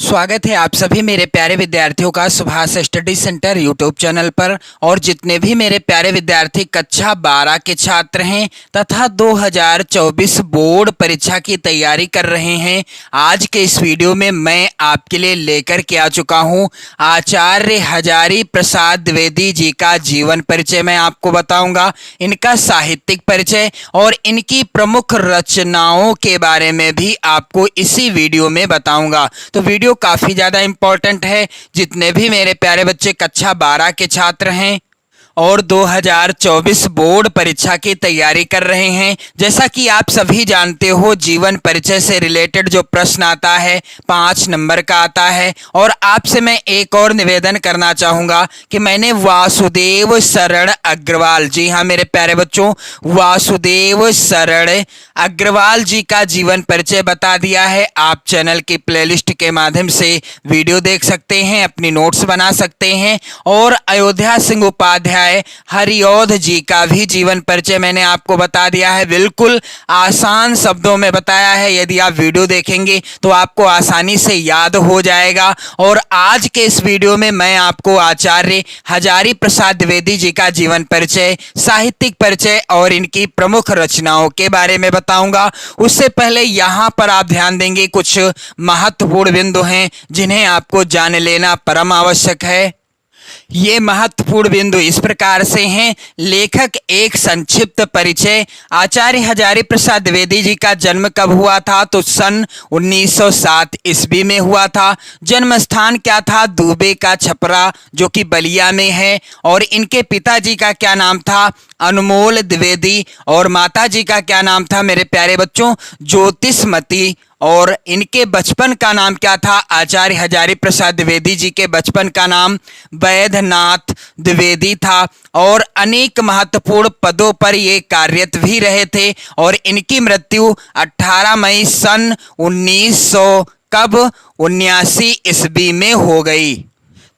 स्वागत है आप सभी मेरे प्यारे विद्यार्थियों का Subhash study centre YouTube channel पर। और जितने भी मेरे प्यारे विद्यार्थी कक्षा 12 के छात्र हैं तथा 2024 बोर्ड परीक्षा की तैयारी कर रहे हैं, आज के इस वीडियो में मैं आपके लिए लेकर के आ चुका हूं आचार्य हजारी प्रसाद द्विवेदी जी का जीवन परिचय। मैं आपको बताऊंगा इनका साहित्यिक परिचय और इनकी प्रमुख रचनाओं के बारे में भी आपको इसी वीडियो में बताऊंगा। तो वीडियो काफी ज्यादा इंपॉर्टेंट है। जितने भी मेरे प्यारे बच्चे कक्षा 12 के छात्र हैं और 2024 बोर्ड परीक्षा की तैयारी कर रहे हैं, जैसा कि आप सभी जानते हो जीवन परिचय से रिलेटेड जो प्रश्न आता है 5 नंबर का आता है। और आपसे मैं एक और निवेदन करना चाहूंगा कि मैंने वासुदेव शरण अग्रवाल, जी हाँ मेरे प्यारे बच्चों, वासुदेव शरण अग्रवाल जी का जीवन परिचय बता दिया है। आप चैनल की प्लेलिस्ट के माध्यम से वीडियो देख सकते हैं, अपनी नोट्स बना सकते हैं। और अयोध्या सिंह उपाध्याय हरिऔध जी का भी जीवन परिचय मैंने आपको बता दिया है। बिल्कुल आसान शब्दों में बताया है, यदि आप वीडियो देखेंगे तो आपको आसानी से याद हो जाएगा। और आज के इस वीडियो में मैं आपको आचार्य हजारी प्रसाद द्विवेदी जी का जीवन परिचय, साहित्यिक परिचय और इनकी प्रमुख रचनाओं के बारे में बताऊंगा। उससे पहले यहां पर आप ध्यान देंगे कुछ महत्वपूर्ण बिंदु हैं जिन्हें आपको जान लेना परम आवश्यक है। ये महत्वपूर्ण बिंदु इस प्रकार से हैं। लेखक एक संक्षिप्त परिचय। आचार्य हजारी प्रसाद द्विवेदी जी का जन्म कब हुआ था? तो सन 1907 ईस्वी में हुआ था। जन्म स्थान क्या था? दुबे का छपरा, जो कि बलिया में है। और इनके पिताजी का क्या नाम था? अनमोल द्विवेदी। और माताजी का क्या नाम था मेरे प्यारे बच्चों? ज्योतिषमती। और इनके बचपन का नाम क्या था? आचार्य हजारी प्रसाद द्विवेदी जी के बचपन का नाम वैद्यनाथ द्विवेदी था। और अनेक महत्वपूर्ण पदों पर ये कार्यरत भी रहे थे। और इनकी मृत्यु 18 मई सन 1900 कब 79 ईस्वी में हो गई।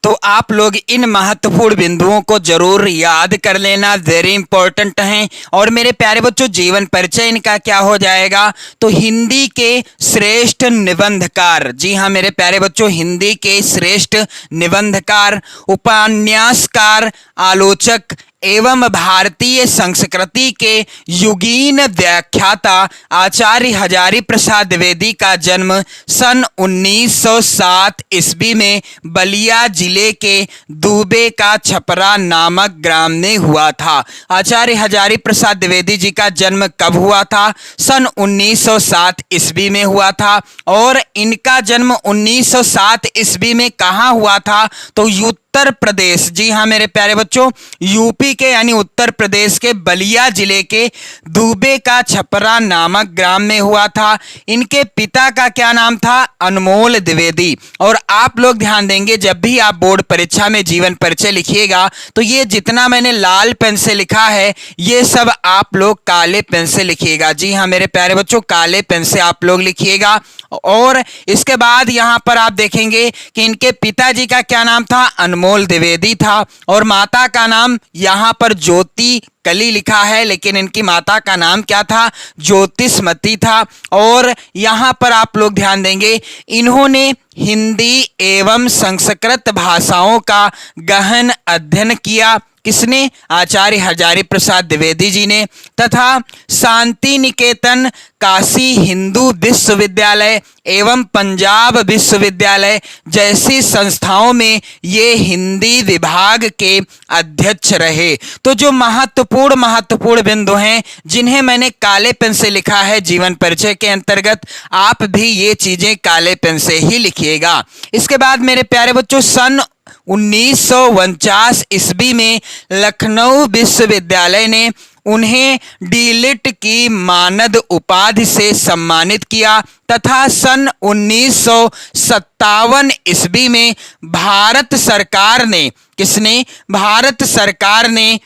तो आप लोग इन महत्वपूर्ण बिंदुओं को जरूर याद कर लेना, वेरी इंपॉर्टेंट हैं। और मेरे प्यारे बच्चों जीवन परिचय इनका क्या हो जाएगा? तो हिंदी के श्रेष्ठ निबंधकार, जी हाँ मेरे प्यारे बच्चों, हिंदी के श्रेष्ठ निबंधकार, उपन्यासकार, आलोचक एवं भारतीय संस्कृति के युगीन व्याख्याता आचार्य हजारी प्रसाद द्विवेदी का जन्म सन 1907 ईस्वी में बलिया जिले के दुबे का छपरा नामक ग्राम में हुआ था। आचार्य हजारी प्रसाद द्विवेदी जी का जन्म कब हुआ था? सन 1907 ईस्वी में हुआ था। और इनका जन्म 1907 ईस्वी में कहाँ हुआ था? तो उत्तर प्रदेश, जी हाँ मेरे प्यारे बच्चों, यूपी के यानी उत्तर प्रदेश के बलिया जिले के दुबे का छपरा नामक ग्राम में हुआ था। इनके पिता का क्या नाम था? अनमोल द्विवेदी। और आप लोग ध्यान देंगे जब भी आप बोर्ड परीक्षा में जीवन परिचय लिखिएगा तो ये जितना मैंने लाल पेन से लिखा है ये सब आप लोग काले पेन से लिखिएगा। जी हाँ मेरे प्यारे बच्चों, काले पेन से आप लोग लिखिएगा। और इसके बाद यहां पर आप देखेंगे कि इनके पिताजी का क्या नाम था? अनमोल द्विवेदी था। और माता का नाम यहां पर ज्योति कली लिखा है, लेकिन इनकी माता का नाम क्या था? ज्योतिषमती था। और यहां पर आप लोग ध्यान देंगे इन्होंने हिंदी एवं संस्कृत भाषाओं का गहन अध्ययन किया। किसने? आचार्य हजारी प्रसाद द्विवेदी जी ने। तथा शांति निकेतन, काशी हिंदू विश्वविद्यालय एवं पंजाब विश्वविद्यालय जैसी संस्थाओं में ये हिंदी विभाग के अध्यक्ष रहे। तो जो महत्वपूर्ण बिंदु हैं जिन्हें मैंने काले पेन से लिखा है जीवन परिचय के अंतर्गत, आप भी ये चीजें काले पेन से ही लिखिएगा। इसके बाद मेरे प्यारे बच्चों सन 1949 ईस्वी में लखनऊ विश्वविद्यालय ने उन्हें डीलिट की मानद उपाधि से सम्मानित किया। तथा सन 1957 ईस्वी में भारत सरकार ने, किसने? भारत सरकार ने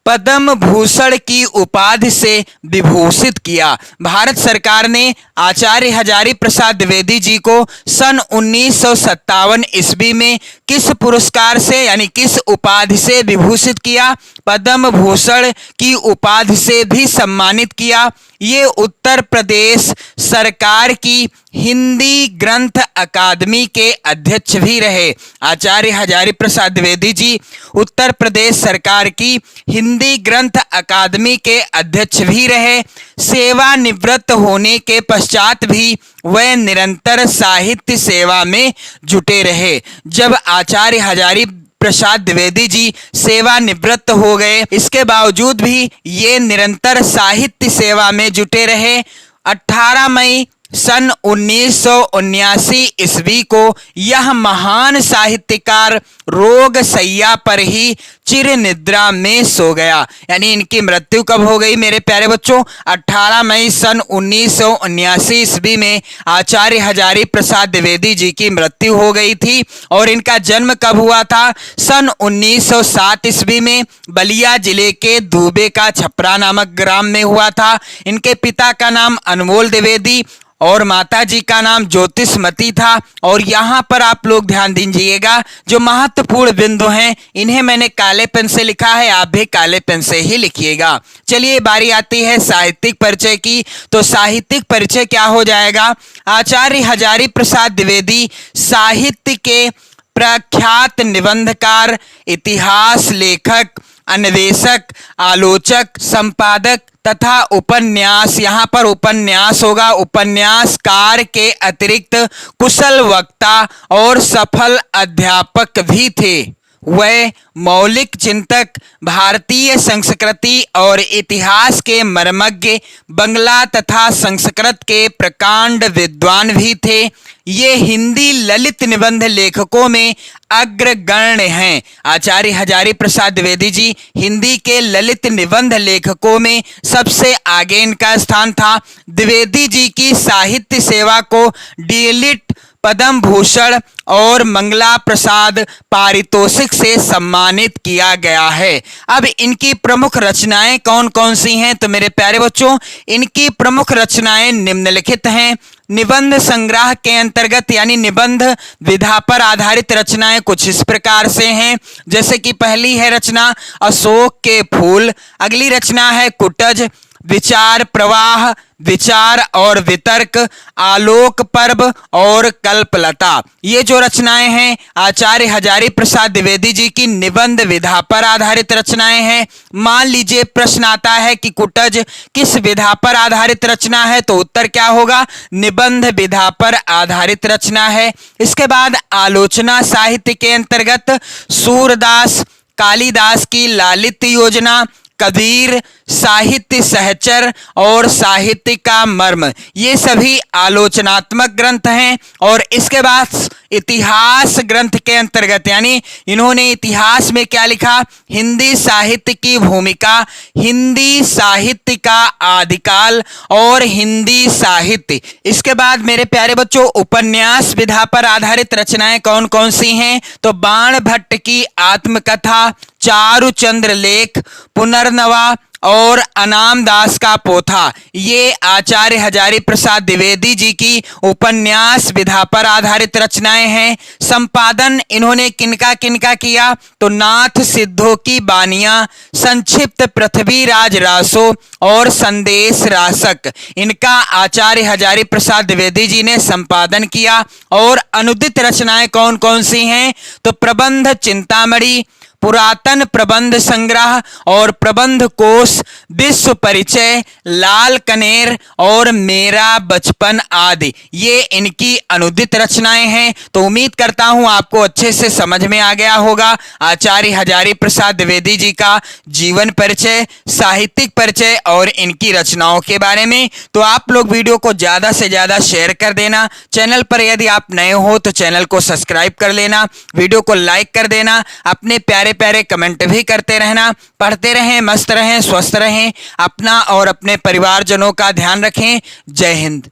पद्म भूषण की उपाधि से विभूषित किया। भारत सरकार ने आचार्य हजारी प्रसाद द्विवेदी जी को सन 1957 ईस्वी में किस पुरस्कार से यानी किस उपाधि से विभूषित किया? पद्म भूषण की उपाधि से भी सम्मानित किया। ये उत्तर प्रदेश सरकार की हिंदी ग्रंथ अकादमी के अध्यक्ष भी रहे। आचार्य हजारी प्रसाद द्विवेदी जी उत्तर प्रदेश सरकार की हिंदी ग्रंथ अकादमी के अध्यक्ष भी रहे। सेवानिवृत्त होने के पश्चात भी वह निरंतर साहित्य सेवा में जुटे रहे। जब आचार्य हजारी प्रसाद द्विवेदी जी सेवानिवृत्त हो गए, इसके बावजूद भी ये निरंतर साहित्य सेवा में जुटे रहे। 18 मई सन 1979 ईस्वी को यह महान साहित्यकार रोग सैया पर ही चिर निद्रा में सो गया। यानी इनकी मृत्यु कब हो गई मेरे प्यारे बच्चों? 18 मई सन 1979 ईस्वी में आचार्य हजारी प्रसाद द्विवेदी जी की मृत्यु हो गई थी। और इनका जन्म कब हुआ था? सन 1907 ईस्वी में बलिया जिले के दूबे का छपरा नामक ग्राम में हुआ था। इनके पिता का नाम अनमोल द्विवेदी और माता जी का नाम ज्योतिषमती था। और यहाँ पर आप लोग ध्यान दीजिएगा, जो महत्वपूर्ण बिंदु हैं इन्हें मैंने काले पेन से लिखा है, आप भी काले पेन से ही लिखिएगा। चलिए बारी आती है साहित्यिक परिचय की। तो साहित्यिक परिचय क्या हो जाएगा? आचार्य हजारी प्रसाद द्विवेदी साहित्य के प्रख्यात निबंधकार, इतिहास लेखक, अन्वेषक, आलोचक, संपादक तथा उपन्यास, यहाँ पर उपन्यास होगा, उपन्यासकार के अतिरिक्त कुशल वक्ता और सफल अध्यापक भी थे। वह मौलिक चिंतक, भारतीय संस्कृति और इतिहास के मर्मज्ञ, बंगला तथा संस्कृत के प्रकांड विद्वान भी थे। ये हिंदी ललित निबंध लेखकों में अग्रगण्य हैं। आचार्य हजारी प्रसाद द्विवेदी जी हिंदी के ललित निबंध लेखकों में सबसे आगे इनका स्थान था। द्विवेदी जी की साहित्य सेवा को डीलिट, पद्म भूषण और मंगला प्रसाद पारितोषिक से सम्मानित किया गया है। अब इनकी प्रमुख रचनाएं कौन कौन सी हैं? तो मेरे प्यारे बच्चों, इनकी प्रमुख रचनाएं निम्नलिखित हैं। निबंध संग्रह के अंतर्गत यानी निबंध विधा पर आधारित रचनाएं कुछ इस प्रकार से हैं, जैसे कि पहली है रचना अशोक के फूल, अगली रचना है कुटज, विचार प्रवाह, विचार और वितर्क, आलोक पर्व और कल्पलता। ये जो रचनाएं हैं आचार्य हजारी प्रसाद द्विवेदी जी की निबंध विधा पर आधारित रचनाएं हैं। मान लीजिए प्रश्न आता है कि कुटज किस विधा पर आधारित रचना है, तो उत्तर क्या होगा? निबंध विधा पर आधारित रचना है। इसके बाद आलोचना साहित्य के अंतर्गत सूरदास, कालिदास की लालित्य योजना, कबीर, साहित्य सहचर और साहित्य का मर्म, ये सभी आलोचनात्मक ग्रंथ हैं। और इसके बाद इतिहास ग्रंथ के अंतर्गत यानी इन्होंने इतिहास में क्या लिखा? हिंदी साहित्य की भूमिका, हिंदी साहित्य का आदिकाल और हिंदी साहित्य। इसके बाद मेरे प्यारे बच्चों उपन्यास विधा पर आधारित रचनाएं कौन कौन सी हैं? तो बाण भट्ट की आत्मकथा, चारुचंद्र लेख, पुनर्नवा और अनाम दास का पोथा, ये आचार्य हजारी प्रसाद द्विवेदी जी की उपन्यास विधा पर आधारित रचनाएं हैं। संपादन इन्होंने किनका किनका किया? तो नाथ सिद्धों की बानियां, संक्षिप्त पृथ्वीराज रासो और संदेश रासक, इनका आचार्य हजारी प्रसाद द्विवेदी जी ने संपादन किया। और अनुदित रचनाएं कौन कौन सी हैं? तो प्रबंध चिंतामणि, पुरातन प्रबंध संग्रह और प्रबंध कोश, विश्व परिचय, लाल कनेर और मेरा बचपन आदि, ये इनकी अनुदित रचनाएं हैं। तो उम्मीद करता हूं आपको अच्छे से समझ में आ गया होगा आचार्य हजारी प्रसाद द्विवेदी जी का जीवन परिचय, साहित्यिक परिचय और इनकी रचनाओं के बारे में। तो आप लोग वीडियो को ज्यादा से ज्यादा शेयर कर देना। चैनल पर यदि आप नए हो तो चैनल को सब्सक्राइब कर लेना, वीडियो को लाइक कर देना, अपने प्यारे प्यारे कमेंट भी करते रहना। पढ़ते रहें, मस्त रहें, स्वस्थ रहें, अपना और अपने परिवारजनों का ध्यान रखें। जय हिंद।